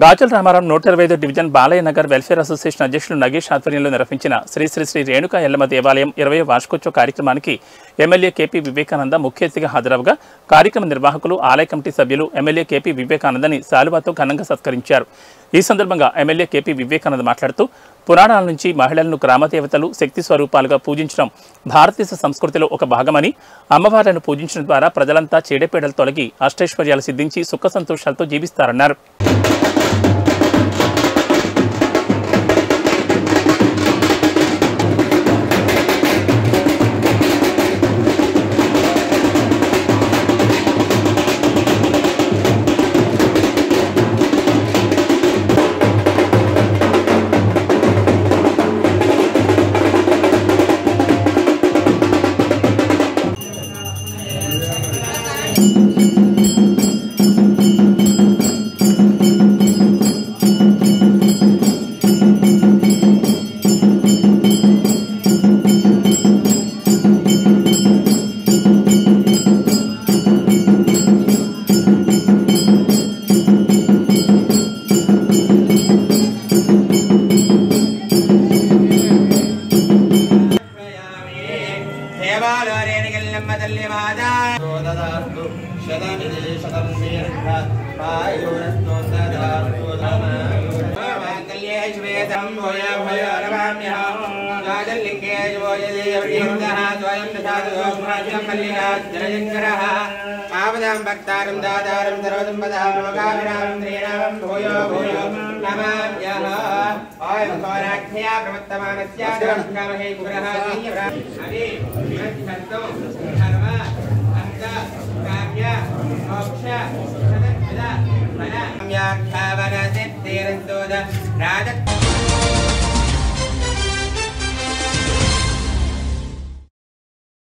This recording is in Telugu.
Ghazal Ramaram 125 division Balaiah Nagar welfare association అధ్యక్షులు నగేష్ ఆధ్వర్యంలో నిర్వహించిన శ్రీ శ్రీ శ్రీ రేణుకా ఎల్లమ్మ దేవాలయం 20వ వార్షికోత్సవ కార్యక్రమానికి ఎమ్మెల్యే కేపీ వివేకానంద ముఖ్య అతిథిగా హాజరవగా కార్యక్రమ నిర్వాహకులు ఆలయ కమిటీ సభ్యులు ఎమ్మెల్యే కేపీ వివేకానందని శాలువాతో ఘనంగా సత్కరించారు। ఈ సందర్భంగా ఎమ్మెల్యే కేపీ వివేకానంద మాట్లాడుతూ పురాణాల నుంచి మహిళలను గ్రామదేవతలు శక్తి స్వరూపాలుగా పూజించడం భారతదేశ సంస్కృతిలో ఒక భాగమని, అమ్మవార్లను పూజించడం ద్వారా ప్రజలంతా చెడుపీడలు తొలగి అష్టైశ్వర్యాలు సిద్ధించి సుఖ సంతోషాలతో జీవిస్తారన్నారు। राजा